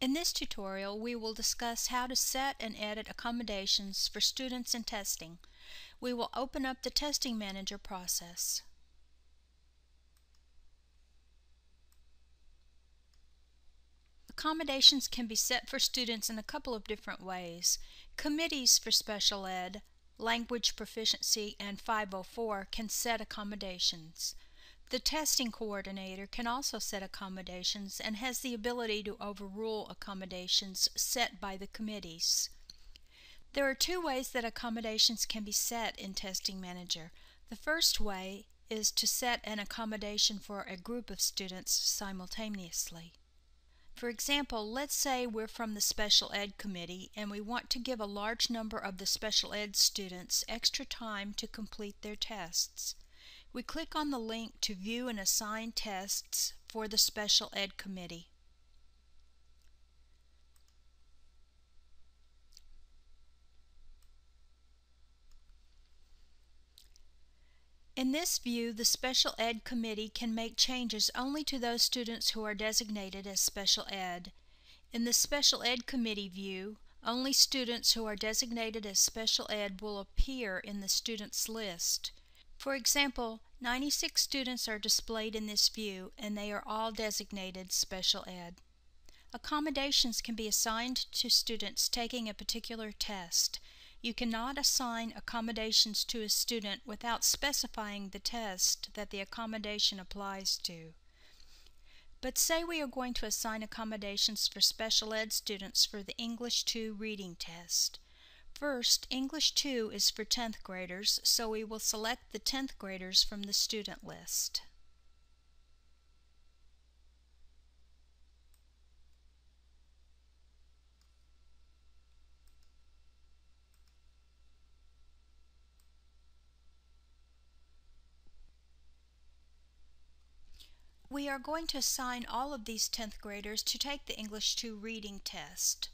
In this tutorial, we will discuss how to set and edit accommodations for students in testing. We will open up the Testing Manager process. Accommodations can be set for students in a couple of different ways. Committees for special ed, language proficiency, and 504 can set accommodations. The testing coordinator can also set accommodations and has the ability to overrule accommodations set by the committees. There are two ways that accommodations can be set in Testing Manager. The first way is to set an accommodation for a group of students simultaneously. For example, let's say we're from the Special Ed Committee and we want to give a large number of the Special Ed students extra time to complete their tests. We click on the link to view and assign tests for the Special Ed Committee. In this view, the Special Ed Committee can make changes only to those students who are designated as Special Ed. In the Special Ed Committee view, only students who are designated as Special Ed will appear in the students list. For example, 96 students are displayed in this view and they are all designated Special Ed. Accommodations can be assigned to students taking a particular test. You cannot assign accommodations to a student without specifying the test that the accommodation applies to. But say we are going to assign accommodations for special ed students for the English 2 reading test. First, English 2 is for 10th graders, so we will select the 10th graders from the student list. We are going to assign all of these 10th graders to take the English 2 reading test.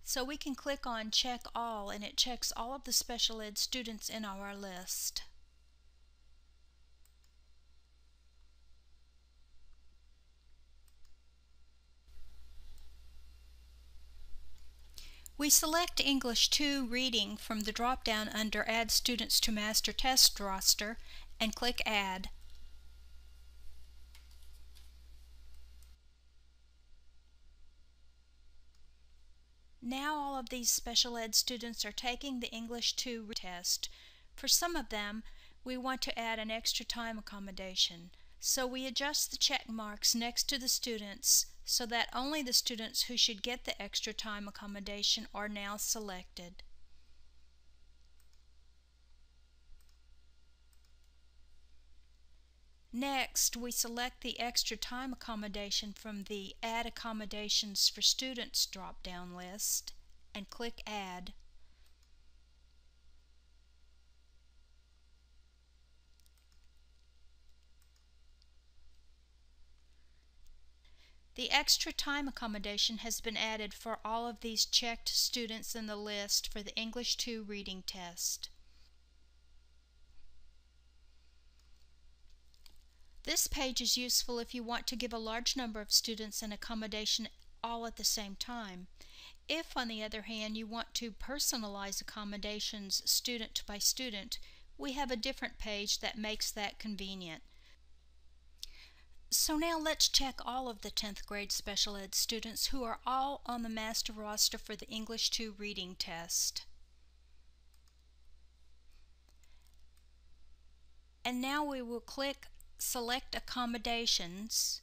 So we can click on Check All and it checks all of the special ed students in our list. We select English 2 reading from the drop-down under Add Students to Master Test Roster and click Add. Now all of these special ed students are taking the English 2 test. For some of them, we want to add an extra time accommodation. So we adjust the check marks next to the students so that only the students who should get the extra time accommodation are now selected. Next, we select the extra time accommodation from the Add Accommodations for Students drop-down list and click Add. The extra time accommodation has been added for all of these checked students in the list for the English 2 reading test. This page is useful if you want to give a large number of students an accommodation all at the same time. If, on the other hand, you want to personalize accommodations student by student, we have a different page that makes that convenient. So now let's check all of the 10th grade special ed students who are all on the master roster for the English 2 reading test. And now we will click Select Accommodations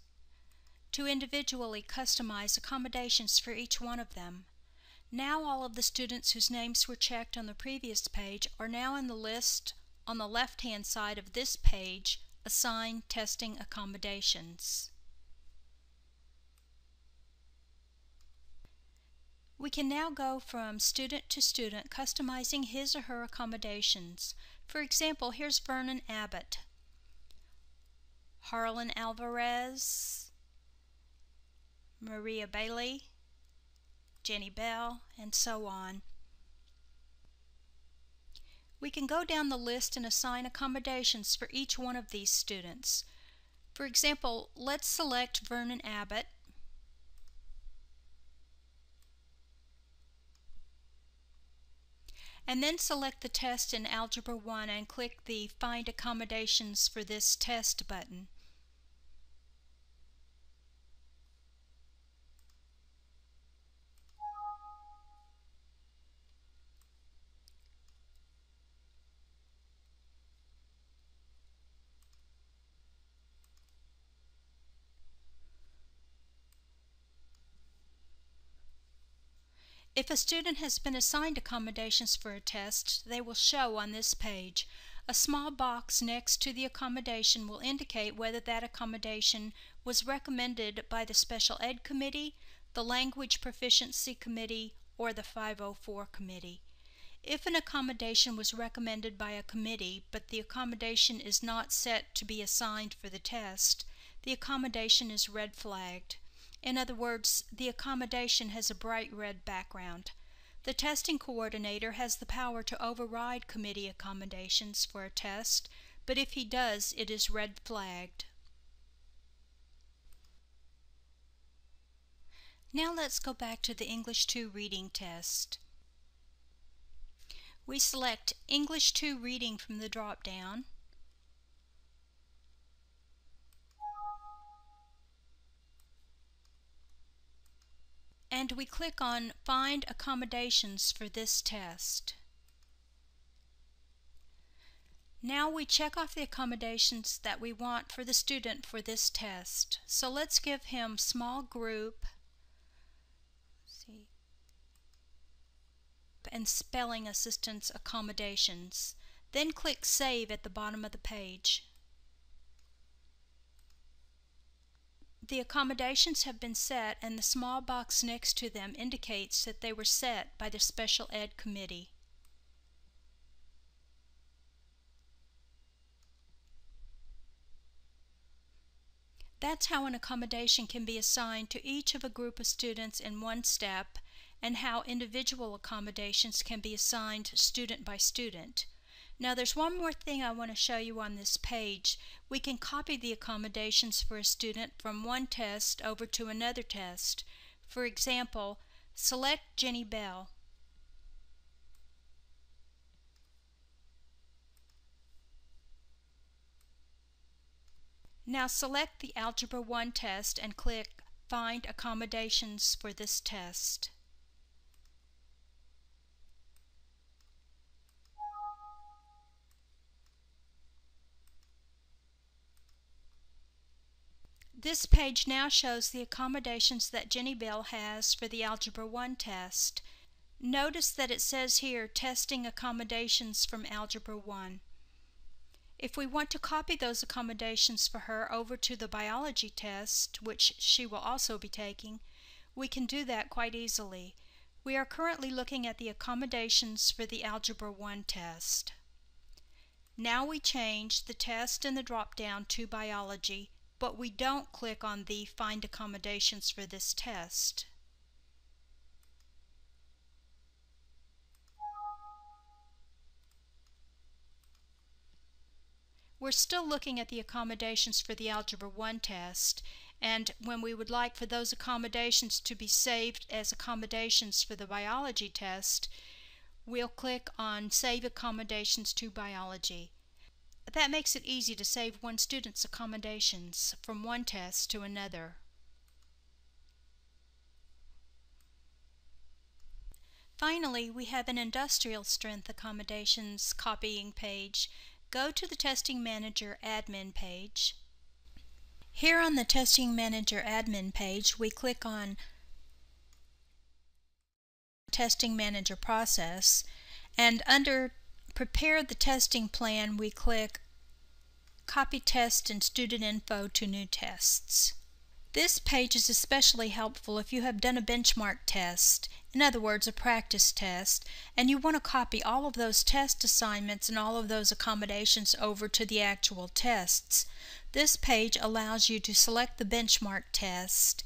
to individually customize accommodations for each one of them. Now all of the students whose names were checked on the previous page are now in the list on the left-hand side of this page, Assign Testing Accommodations. We can now go from student to student customizing his or her accommodations. For example, here's Vernon Abbott, Harlan Alvarez, Maria Bailey, Jenny Bell, and so on. We can go down the list and assign accommodations for each one of these students. For example, let's select Vernon Abbott and then select the test in Algebra 1 and click the Find Accommodations for this test button. If a student has been assigned accommodations for a test, they will show on this page. A small box next to the accommodation will indicate whether that accommodation was recommended by the Special Ed Committee, the Language Proficiency Committee, or the 504 Committee. If an accommodation was recommended by a committee, but the accommodation is not set to be assigned for the test, the accommodation is red flagged. In other words, the accommodation has a bright red background. The testing coordinator has the power to override committee accommodations for a test, but if he does, it is red flagged. Now let's go back to the English 2 reading test. We select English 2 reading from the drop-down. And we click on Find Accommodations for this test. Now we check off the accommodations that we want for the student for this test. So let's give him small group and spelling assistance accommodations. Then click Save at the bottom of the page. The accommodations have been set, and the small box next to them indicates that they were set by the Special Ed Committee. That's how an accommodation can be assigned to each of a group of students in one step, and how individual accommodations can be assigned student by student. Now there's one more thing I want to show you on this page. We can copy the accommodations for a student from one test over to another test. For example, select Jenny Bell. Now select the Algebra 1 test and click Find Accommodations for this test. This page now shows the accommodations that Jenny Bell has for the Algebra 1 test. Notice that it says here, Testing Accommodations from Algebra 1. If we want to copy those accommodations for her over to the biology test, which she will also be taking, we can do that quite easily. We are currently looking at the accommodations for the Algebra 1 test. Now we change the test in the drop-down to biology, but we don't click on the Find Accommodations for this test. We're still looking at the accommodations for the Algebra 1 test, and when we would like for those accommodations to be saved as accommodations for the biology test, we'll click on Save Accommodations to Biology. That makes it easy to save one student's accommodations from one test to another. Finally, we have an industrial strength accommodations copying page. Go to the Testing Manager admin page. Here on the Testing Manager admin page, we click on Testing Manager Process, and under Prepare the Testing Plan, we click Copy Test and Student Info to New Tests. This page is especially helpful if you have done a benchmark test, in other words, a practice test, and you want to copy all of those test assignments and all of those accommodations over to the actual tests. This page allows you to select the benchmark test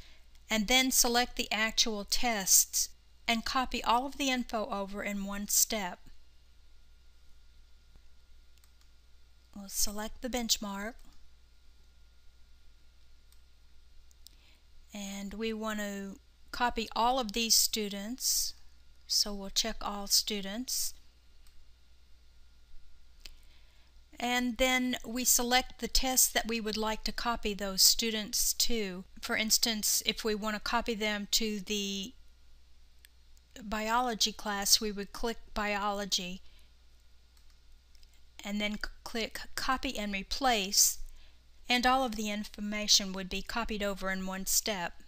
and then select the actual tests and copy all of the info over in one step. We'll select the benchmark, and we want to copy all of these students, so we'll check all students. And then we select the tests that we would like to copy those students to. For instance, if we want to copy them to the biology class, we would click Biology and then click Copy and Replace, and all of the information would be copied over in one step.